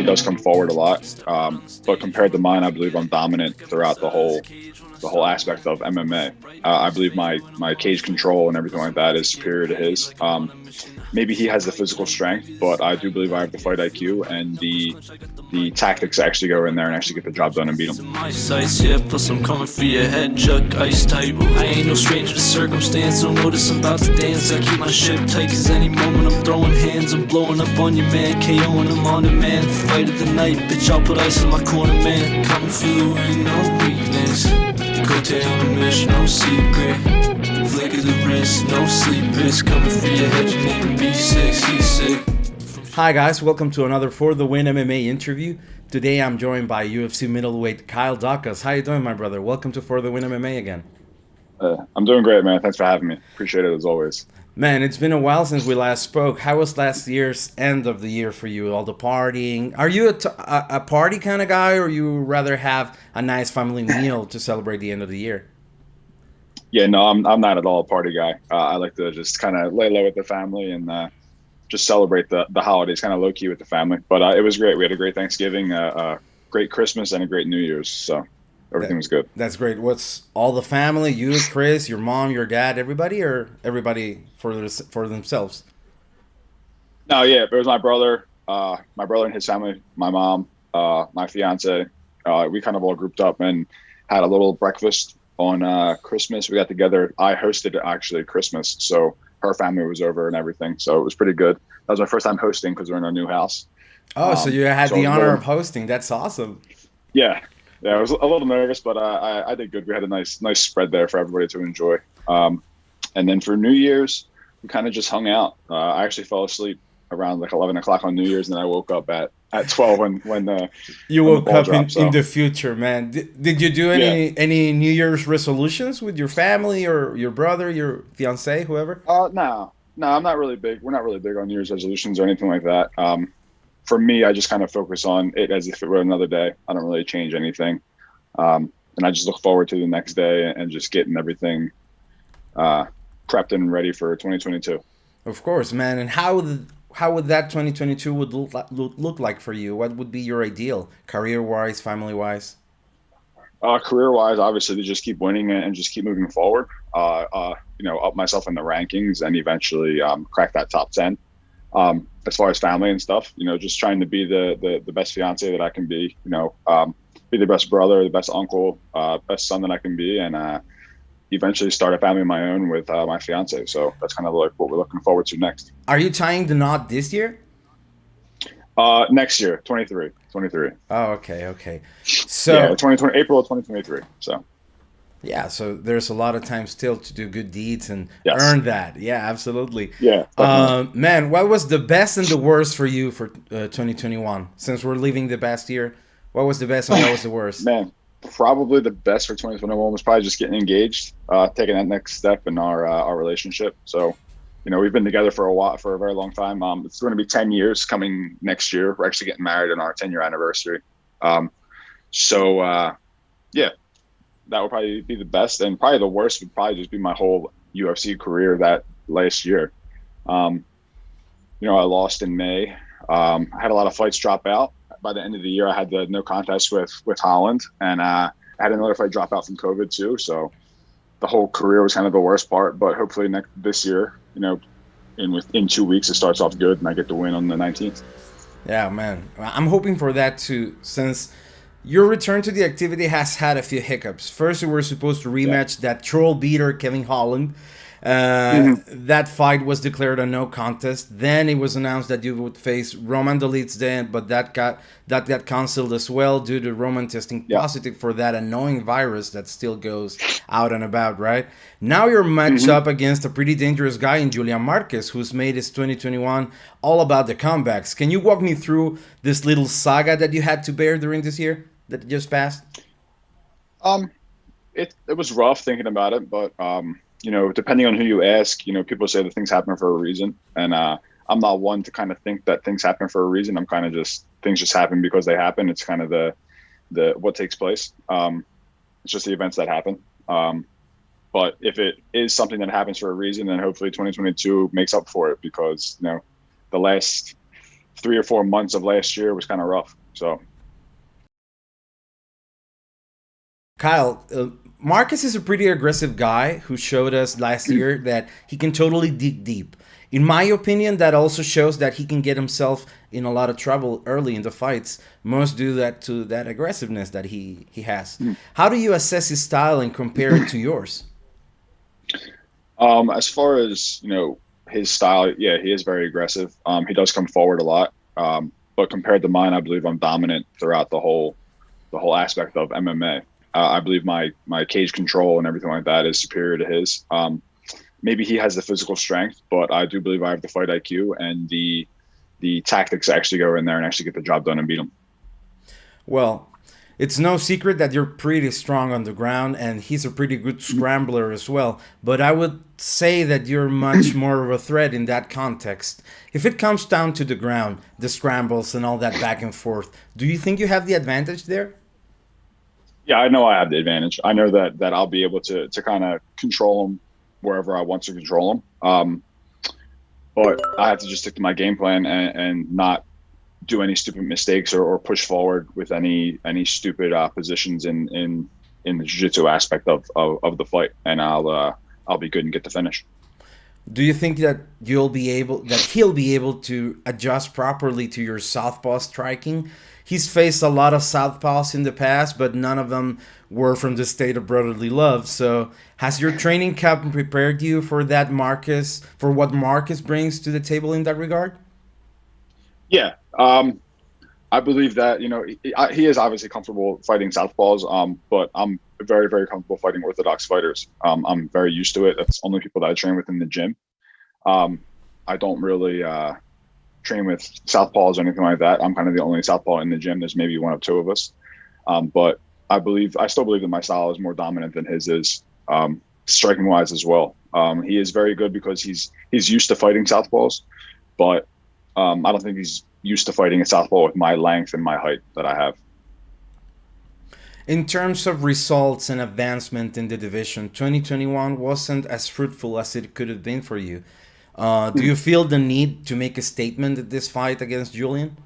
he does come forward a lot. But compared to mine, I believe I'm dominant throughout the whole aspect of MMA. I believe my cage control and everything like that is superior to his. Maybe he has the physical strength, but I do believe I have the fight IQ and the tactics to actually go in there and actually get the job done and beat him. Yeah, plus I'm coming for your head, jug, ice type. I ain't no stranger to circumstance, don't notice I'm about to dance. I keep my ship tight, cause any moment I'm throwing hands. I'm blowing up on your man, KOing him on demand. Fight of the night, bitch, I'll put ice in my corner, man. Coming for you, ain't no weakness. Go down the mission, no secret. Flick of the wrist, no sleep risk. Coming for your head, you need to be sick, sick. Hi guys, welcome to another For the Win MMA interview. Today I'm joined by UFC middleweight Kyle Daukaus. How you doing, my brother? Welcome to For the Win MMA again. I'm doing great, man. Thanks for having me. Appreciate it as always. Man, it's been a while since we last spoke. How was last year's end of the year for you? All the partying. Are you a party kind of guy, or you rather have a nice family meal to celebrate the end of the year? Yeah, no, I'm not at all a party guy. I like to just kind of lay low with the family and just celebrate the holidays kind of low key with the family. But it was great. We had a great Thanksgiving, a great Christmas, and a great New Year's. So everything was good. That's great. What's all the family? You, Chris, your mom, your dad, everybody, or everybody for themselves? No, yeah, it was my brother and his family, my mom, my fiance. We kind of all grouped up and had a little breakfast on Christmas. We got together. I hosted actually Christmas, so her family was over and everything. So it was pretty good. That was my first time hosting because we're in our new house. Oh, so you had the honor of hosting. That's awesome. Yeah, I was a little nervous, but I did good. We had a nice spread there for everybody to enjoy. And then for New Year's, we kind of just hung out. I actually fell asleep around like 11 o'clock on New Year's, and then I woke up at 12 when you woke up dropped, in the future, man. Did you do any New Year's resolutions with your family or your brother, your fiance, whoever? No, I'm not really big. We're not really big on New Year's resolutions or anything like that. For me, I just kind of focus on it as if it were another day. I don't really change anything. And I just look forward to the next day and just getting everything prepped and ready for 2022. Of course, man. And how would that 2022 would look like for you? What would be your ideal, career-wise, family-wise? Career-wise, obviously, to just keep winning and just keep moving forward. Up myself in the rankings and eventually crack that top 10. As far as family and stuff, just trying to be the best fiance that I can be. Be the best brother, the best uncle, best son that I can be, and eventually start a family of my own with my fiance. So that's kind of like what we're looking forward to next. Are you tying the knot this year? Next year, 23. Oh, okay. So yeah, 2020, April of 2023. So yeah, so there's a lot of time still to do good deeds and earn that. Yeah, absolutely. Yeah. Man, what was the best and the worst for you for 2021? Since we're leaving the past year, what was the best and what was the worst? Man, probably the best for 2021 was probably just getting engaged, taking that next step in our relationship. So, we've been together for a very long time. It's going to be 10 years coming next year. We're actually getting married on our 10-year anniversary. Yeah, that would probably be the best. And probably the worst would probably just be my whole UFC career that last year. I lost in May. I had a lot of fights drop out. By the end of the year, I had the no contest with Holland, and I had another fight drop out from COVID too. So the whole career was kind of the worst part. But hopefully this year, in 2 weeks, it starts off good, and I get to win on the 19th. Yeah, man, I'm hoping for that too. Since your return to the activity has had a few hiccups. First, we were supposed to rematch that troll beater Kevin Holland. That fight was declared a no contest. Then it was announced that you would face Roman Dolidze then, but that got canceled as well due to Roman testing positive for that annoying virus that still goes out and about, right? Now you're matched up against a pretty dangerous guy in Julian Marquez, who's made his 2021 all about the comebacks. Can you walk me through this little saga that you had to bear during this year that just passed? It was rough thinking about it, but depending on who you ask, people say that things happen for a reason. And I'm not one to kind of think that things happen for a reason. I'm kind of things just happen because they happen. It's kind of the what takes place. It's just the events that happen. But if it is something that happens for a reason, then hopefully 2022 makes up for it, because, the last 3 or 4 months of last year was kind of rough. So, Kyle, Marcus is a pretty aggressive guy who showed us last year that he can totally dig deep. In my opinion, that also shows that he can get himself in a lot of trouble early in the fights, most due that to that aggressiveness that he has. How do you assess his style and compare it to yours? as far as his style, yeah, he is very aggressive. He does come forward a lot, but compared to mine, I believe I'm dominant throughout the whole aspect of MMA. I believe my cage control and everything like that is superior to his. Maybe he has the physical strength, but I do believe I have the fight IQ and the tactics to actually go in there and actually get the job done and beat him. Well, it's no secret that you're pretty strong on the ground, and he's a pretty good scrambler as well. But I would say that you're much more of a threat in that context. If it comes down to the ground, the scrambles and all that back and forth, do you think you have the advantage there? Yeah, I know I have the advantage. I know that I'll be able to kind of control him wherever I want to control him. But I have to just stick to my game plan and not do any stupid mistakes or push forward with any stupid positions in the jiu-jitsu aspect of the fight, and I'll be good and get the finish. Do you think that he'll be able to adjust properly to your southpaw striking? He's faced a lot of southpaws in the past, but none of them were from the state of brotherly love. So has your training camp prepared you for that for what Marcus brings to the table in that regard? Yeah. I believe that, he is obviously comfortable fighting southpaws, but I'm very, very comfortable fighting orthodox fighters. I'm very used to it. That's only people that I train with in the gym. I don't really train with southpaws or anything like that. I'm kind of the only southpaw in the gym. There's maybe one or two of us. But I still believe that my style is more dominant than his is, striking wise as well. He is very good because he's used to fighting southpaws, but I don't think he's used to fighting a southpaw with my length and my height that I have. In terms of results and advancement in the division, 2021 wasn't as fruitful as it could have been for you. Do you feel the need to make a statement at this fight against Julian?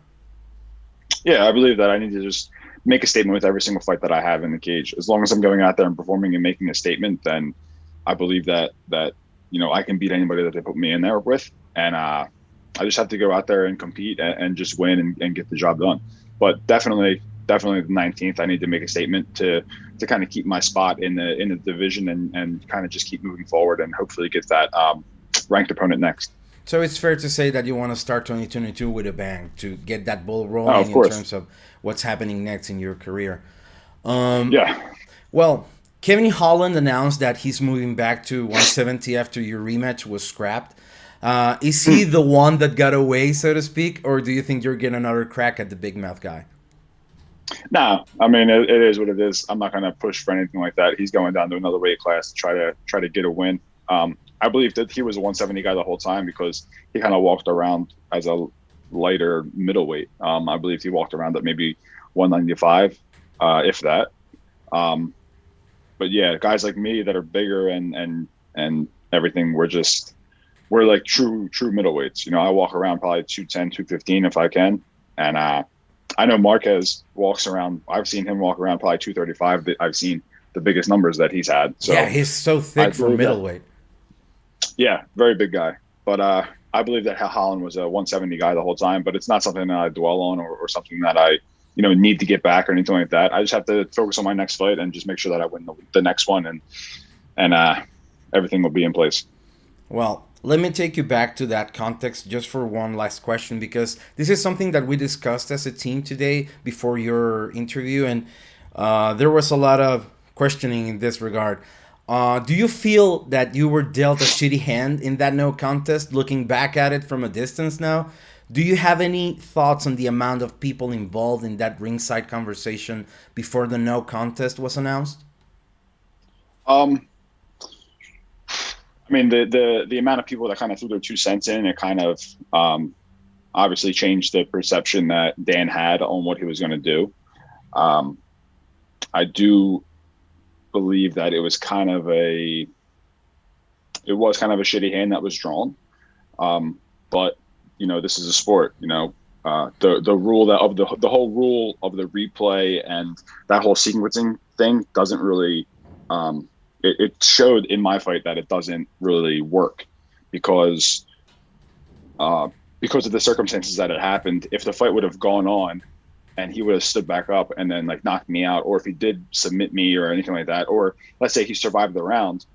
Yeah, I believe that I need to just make a statement with every single fight that I have in the cage. As long as I'm going out there and performing and making a statement, then I believe that I can beat anybody that they put me in there with. And I just have to go out there and compete and just win and get the job done. But definitely the 19th, I need to make a statement to kind of keep my spot in the division and kind of just keep moving forward and hopefully get that ranked opponent next. So it's fair to say that you want to start 2022 with a bang to get that ball rolling of in course. terms of what's happening next in your career. Yeah. Well, Kevin Holland announced that he's moving back to 170 after your rematch was scrapped. Is he the one that got away, so to speak, or do you think you're getting another crack at the big mouth guy? No, I mean it is what it is. I'm not going to push for anything like that. He's going down to another weight class to try to get a win. I believe that he was a 170 guy the whole time because he kind of walked around as a lighter middleweight. I believe he walked around at maybe 195, if that. But yeah, guys like me that are bigger and everything, we're like true middleweights. I walk around probably 210, 215 if I can. And I know Marquez walks around. I've seen him walk around probably 235. I've seen the biggest numbers that he's had. So yeah, he's so thick for middleweight. Yeah, very big guy. But I believe that Holland was a 170 guy the whole time. But it's not something that I dwell on or something that I need to get back or anything like that. I just have to focus on my next fight and just make sure that I win the next one and everything will be in place. Well, let me take you back to that context just for one last question, because this is something that we discussed as a team today before your interview, and there was a lot of questioning in this regard. Do you feel that you were dealt a shitty hand in that no contest, looking back at it from a distance now? Do you have any thoughts on the amount of people involved in that ringside conversation before the no contest was announced? I mean, the amount of people that kind of threw their 2 cents in, it kind of obviously changed the perception that Dan had on what he was going to do. I do believe that it was kind of a shitty hand that was drawn. But this is a sport. the rule that of the whole rule of the replay and that whole sequencing thing doesn't really it showed in my fight that it doesn't really work because of the circumstances that it happened. If the fight would have gone on and he would have stood back up and then like knocked me out, or if he did submit me or anything like that, or let's say he survived the round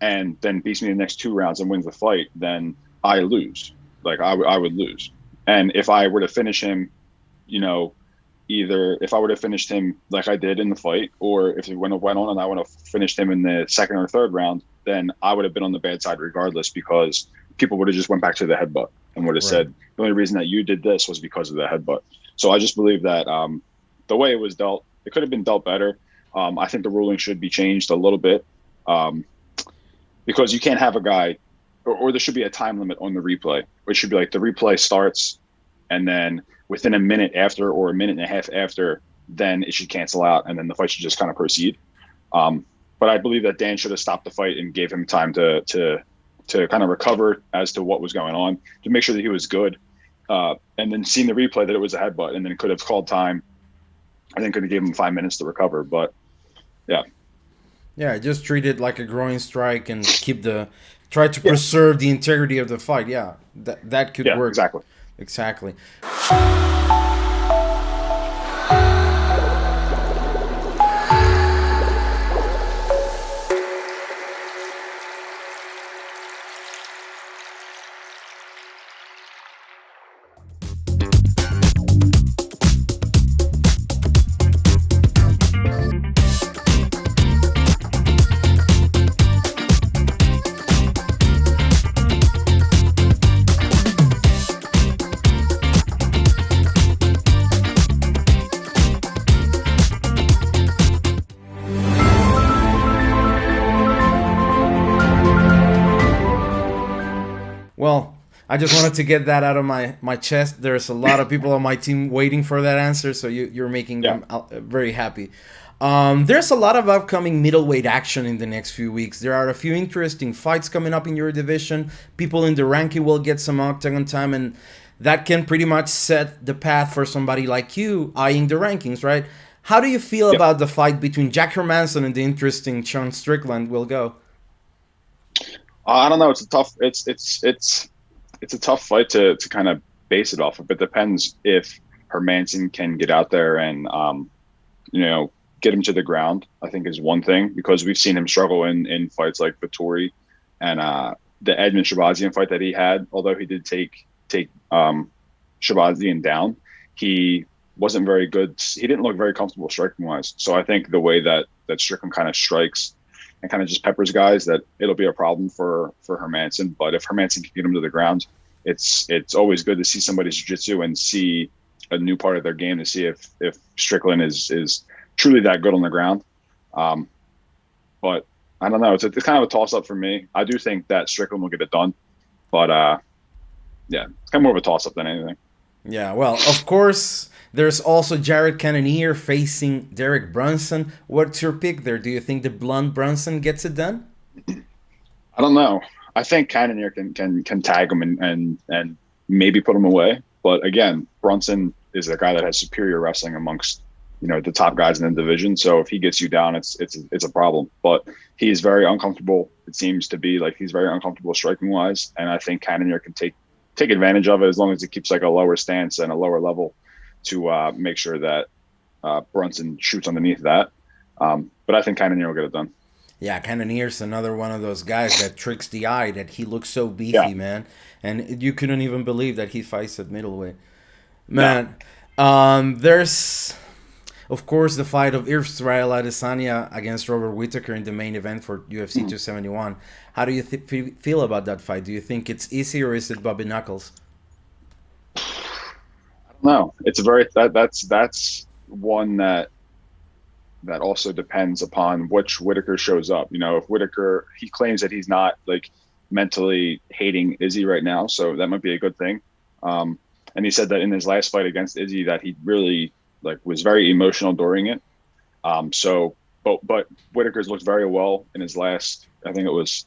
and then beats me the next 2 rounds and wins the fight, then I lose. Like I would lose. And if I were to finish him, you know, either if I would have finished him like I did in the fight, or if it went on and I would have finished him in the 2nd or 3rd round, then I would have been on the bad side regardless, because people would have just went back to the headbutt and would have said, the only reason that you did this was because of the headbutt. So I just believe that the way it was dealt, it could have been dealt better. I think the ruling should be changed a little bit because you can't have a guy, or there should be a time limit on the replay. It should be like the replay starts and then within a minute after or a minute and a half after, then it should cancel out and then the fight should just kind of proceed. But I believe that Dan should have stopped the fight and gave him time to kind of recover as to what was going on, to make sure that he was good. And then seen the replay that it was a headbutt, and then could have called time. I think could have given him 5 minutes to recover, but yeah. Yeah, just treat it like a groin strike and try to preserve the integrity of the fight. Yeah, that could work. Exactly. Well, I just wanted to get that out of my chest. There's a lot of people on my team waiting for that answer, so you're making them very happy. There's a lot of upcoming middleweight action in the next few weeks. There are a few interesting fights coming up in your division. People in the ranking will get some octagon time, and that can pretty much set the path for somebody like you eyeing the rankings, right? How do you feel about the fight between Jack Hermanson and the interesting Sean Strickland will go? I don't know. It's a tough. It's a tough fight to kind of base it off of. It depends if Hermanson can get out there and get him to the ground. I think is one thing, because we've seen him struggle in fights like Vettori and the Edmund Shabazian fight that he had. Although he did take Shabazian down, he wasn't very good. He didn't look very comfortable striking wise. So I think the way that Strickland kind of strikes and kind of just peppers guys, that it'll be a problem for Hermanson. But if Hermanson can get him to the ground, it's always good to see somebody's jiu-jitsu and see a new part of their game, to see if Strickland is truly that good on the ground. But I don't know. It's kind of a toss-up for me. I do think that Strickland will get it done. But it's kind of more of a toss-up than anything. Yeah, well, of course, there's also Jared Cannonier facing Derek Brunson. What's your pick there? Do you think the blunt Brunson gets it done? I don't know. I think Cannonier can tag him and maybe put him away. But again, Brunson is a guy that has superior wrestling amongst the top guys in the division. So if he gets you down, it's a problem. But he's very uncomfortable. It seems to be like he's very uncomfortable striking wise, and I think Cannonier can take advantage of it as long as it keeps like a lower stance and a lower level to make sure that Brunson shoots underneath that. But I think Cannonier will get it done. Yeah, Cannonier's another one of those guys that tricks the eye, that he looks so beefy, man. And you couldn't even believe that he fights at middleweight. Man, there's, of course, the fight of Israel Adesanya against Robert Whittaker in the main event for UFC 271. How do you feel about that fight? Do you think it's easy, or is it Bobby Knuckles? I don't know. It's a very that's one that also depends upon which Whittaker shows up. If Whittaker, he claims that he's not like mentally hating Izzy right now, so that might be a good thing. And he said that in his last fight against Izzy that he really was very emotional during it. But Whittaker's looked very well in his last, I think it was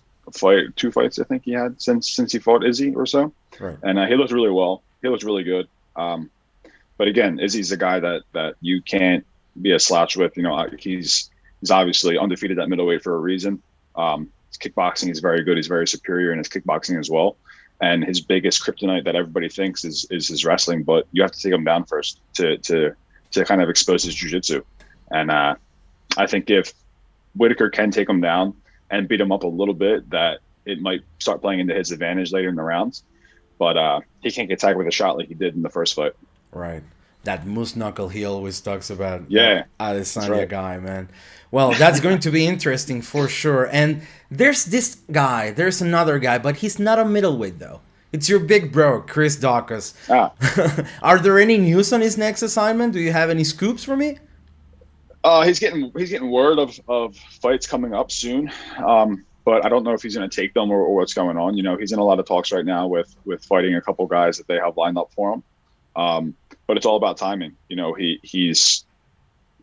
2 fights I think he had since he fought Izzy or so. Right. And he looked really well. He looks really good. But again, Izzy's a guy that you can't be a slouch with. You know, he's obviously undefeated at middleweight for a reason. His kickboxing is very good. He's very superior in his kickboxing as well. And his biggest kryptonite that everybody thinks is his wrestling, but you have to take him down first to kind of expose his jiu-jitsu. And I think if Whitaker can take him down and beat him up a little bit, that it might start playing into his advantage later in the rounds. But he can't get tagged with a shot like he did in the first fight. Right. That moose knuckle he always talks about. Yeah. Adesanya right. guy, man. Well, that's going to be interesting for sure. And there's this guy, there's another guy, but he's not a middleweight though. It's your big bro, Chris Daukaus. Are there any news on his next assignment? Do you have any scoops for me? He's getting word of fights coming up soon. But I don't know if he's going to take them or what's going on. You know, he's in a lot of talks right now with fighting a couple guys that they have lined up for him. But it's all about timing. You know, he's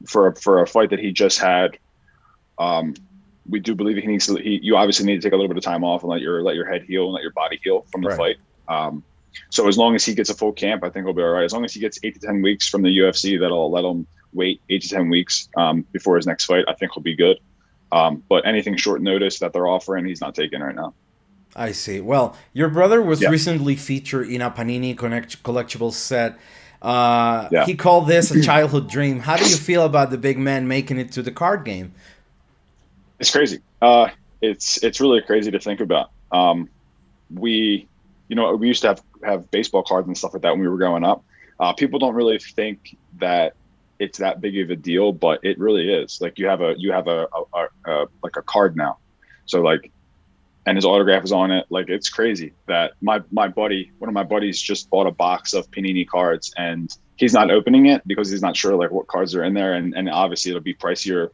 for a fight that he just had. We do believe you obviously need to take a little bit of time off and let your head heal and let your body heal from the fight. So as long as he gets a full camp, I think he'll be all right. As long as he gets 8 to 10 weeks from the UFC, that'll let him wait 8 to 10 weeks before his next fight. I think he'll be good. But anything short notice that they're offering, he's not taking right now. I see. Well, your brother was recently featured in a Panini collectible set. He called this a childhood dream. How do you feel about the big man making it to the card game? It's crazy. It's really crazy to think about. We used to have baseball cards and stuff like that when we were growing up. People don't really think that it's that big of a deal, but it really is. Like you have a card now. So like, and his autograph is on it. Like it's crazy that one of my buddies just bought a box of Panini cards and he's not opening it because he's not sure like what cards are in there. And obviously it'll be pricier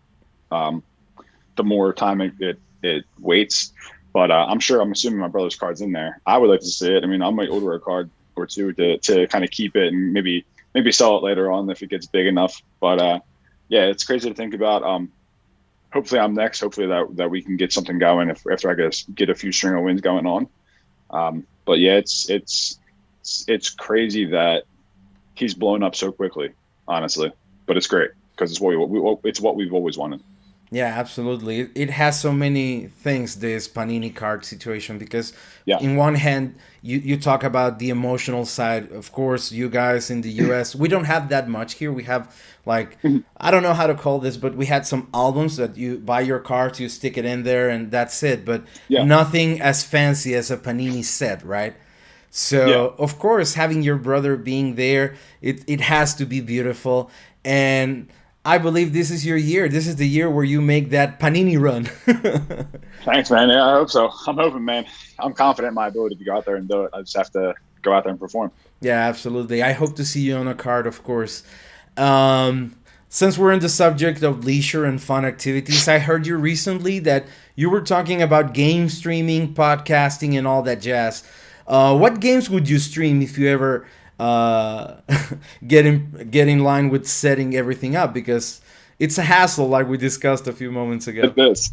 the more time it waits. But I'm assuming my brother's card's in there. I would like to see it. I mean, I might order a card or two to kind of keep it and maybe sell it later on if it gets big enough. But yeah, it's crazy to think about. Hopefully I'm next. Hopefully that we can get something going after I get a few string of wins going on. But yeah, it's crazy that he's blown up so quickly, honestly. But it's great because it's what we've always wanted. Yeah, absolutely. It has so many things, this Panini card situation, because in one hand, you talk about the emotional side. Of course, you guys in the US, we don't have that much here. We have like, I don't know how to call this, but we had some albums that you buy your cards, you stick it in there and that's it. But nothing as fancy as a Panini set, right? So, of course, having your brother being there, it has to be beautiful. And I believe this is your year. This is the year where you make that Panini run. Thanks, man. Yeah, I hope so. I'm hoping, man. I'm confident in my ability to go out there and do it. I just have to go out there and perform. Yeah, absolutely. I hope to see you on a card, of course. Since we're in the subject of leisure and fun activities, I heard you recently that you were talking about game streaming, podcasting, and all that jazz. What games would you stream if you ever get in line with setting everything up, because it's a hassle like we discussed a few moments ago. It is.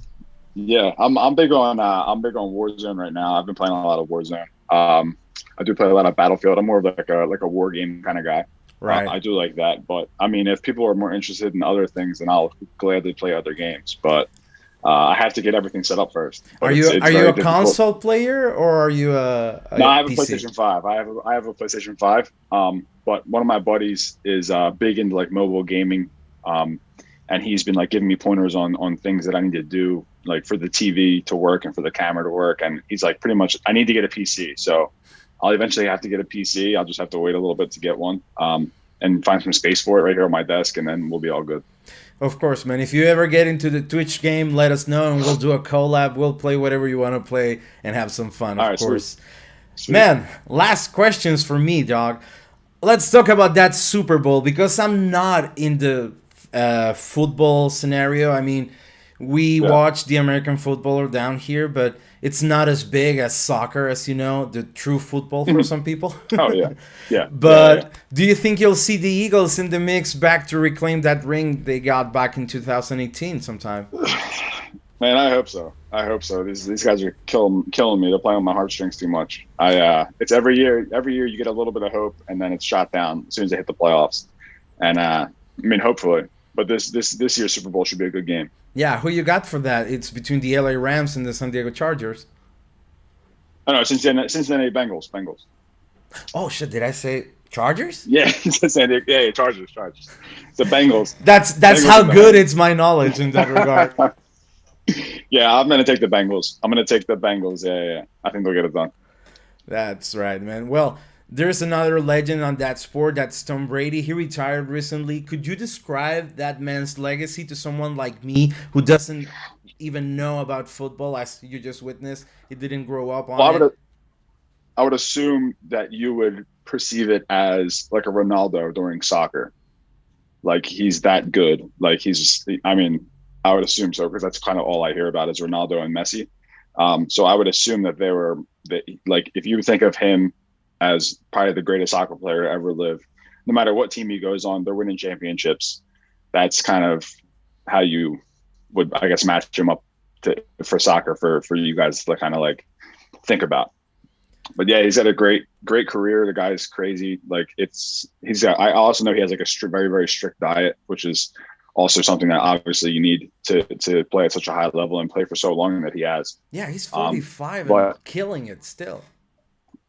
Yeah, I'm big on Warzone right now. I've been playing a lot of Warzone. I do play a lot of Battlefield. I'm more of like a war game kind of guy. Right. I do like that, but I mean, if people are more interested in other things, then I'll gladly play other games. But I have to get everything set up first. But are you a console difficult. Player or are you a No, I have PC? a PlayStation 5. I have a PlayStation 5. But one of my buddies is big into like mobile gaming. And he's been like giving me pointers on things that I need to do, like for the TV to work and for the camera to work. And he's like, pretty much, I need to get a PC. So I'll eventually have to get a PC. I'll just have to wait a little bit to get one and find some space for it right here on my desk, and then we'll be all good. Of course, man. If you ever get into the Twitch game, let us know, and we'll do a collab. We'll play whatever you want to play and have some fun, of course. Sweet. Man, last questions for me, dog. Let's talk about that Super Bowl, because I'm not in the football scenario. I mean, we watch the American football down here, but it's not as big as soccer, as you know, the true football for some people. Oh, yeah. Yeah. But do you think you'll see the Eagles in the mix back to reclaim that ring they got back in 2018 sometime? Man, I hope so. I hope so. These guys are killing me. They're playing on my heartstrings too much. It's every year. Every year you get a little bit of hope, and then it's shot down as soon as they hit the playoffs. And I mean, hopefully, but this year's Super Bowl should be a good game. Yeah, who you got for that? It's between the LA Rams and the San Diego Chargers. Oh no, Cincinnati Bengals. Oh shit! Did I say Chargers? Yeah, San Diego. Yeah, Chargers. It's the Bengals. That's Bengals how good it's my knowledge in that regard. Yeah, I'm gonna take the Bengals. Yeah. I think they'll get it done. That's right, man. Well, there's another legend on that sport. That's Tom Brady. He retired recently. Could you describe that man's legacy to someone like me who doesn't even know about football, as you just witnessed? He didn't grow up on it. I would assume that you would perceive it as like a Ronaldo during soccer. Like he's that good. Like I would assume so, because that's kind of all I hear about is Ronaldo and Messi. So I would assume that like if you think of him as probably the greatest soccer player to ever live, no matter what team he goes on, they're winning championships. That's kind of how you would, I guess, match him up for soccer for you guys to kind of like think about. But yeah, he's had a great career. The guy's crazy. Like I also know he has like a very, very strict diet, which is also something that obviously you need to play at such a high level and play for so long that he has. Yeah, he's 45 and killing it still.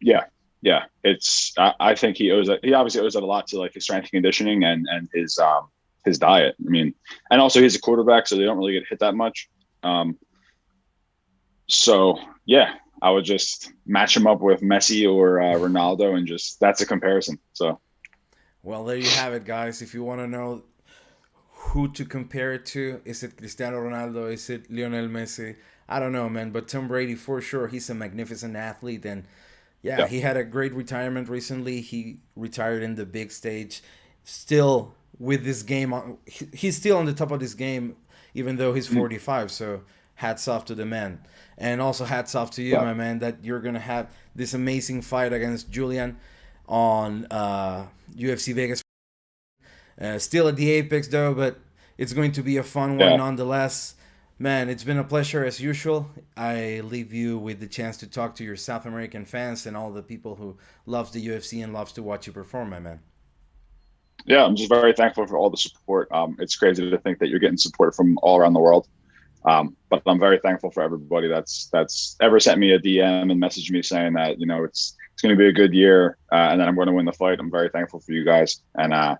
Yeah. I think he obviously owes it a lot to like his strength and conditioning and his diet. I mean, and also he's a quarterback, so they don't really get hit that much. So yeah, I would just match him up with Messi or Ronaldo, and just that's a comparison. So, well, there you have it, guys. If you want to know who to compare it to, is it Cristiano Ronaldo? Is it Lionel Messi? I don't know, man. But Tom Brady, for sure, he's a magnificent athlete, and yeah, he had a great retirement recently. He retired in the big stage, still with this game on. He's still on the top of this game, even though he's 45. So hats off to the man. And also hats off to you, my man, that you're going to have this amazing fight against Julian on UFC Vegas. Still at the Apex, though, but it's going to be a fun one nonetheless. Man, it's been a pleasure as usual. I leave you with the chance to talk to your South American fans and all the people who loves the UFC and loves to watch you perform, my man. Yeah, I'm just very thankful for all the support. It's crazy to think that you're getting support from all around the world. But I'm very thankful for everybody that's ever sent me a DM and messaged me saying that, you know, it's going to be a good year and that I'm going to win the fight. I'm very thankful for you guys. And I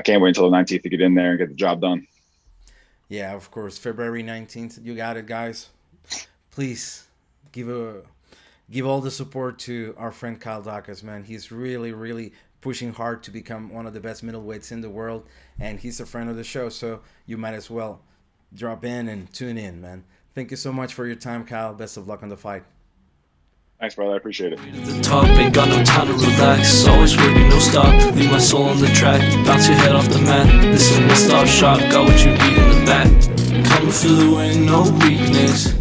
can't wait until the 19th to get in there and get the job done. Yeah, of course. February 19th. You got it, guys. Please give all the support to our friend Kyle Daukaus, man. He's really, really pushing hard to become one of the best middleweights in the world. And he's a friend of the show, so you might as well drop in and tune in, man. Thank you so much for your time, Kyle. Best of luck on the fight. Thanks, brother. I appreciate it. The top ain't got no time to relax. Always working, no stop. Leave my soul on the track. Bounce your head off the mat. This is one stop shop. Got what you need in the back. Coming for the win, no weakness.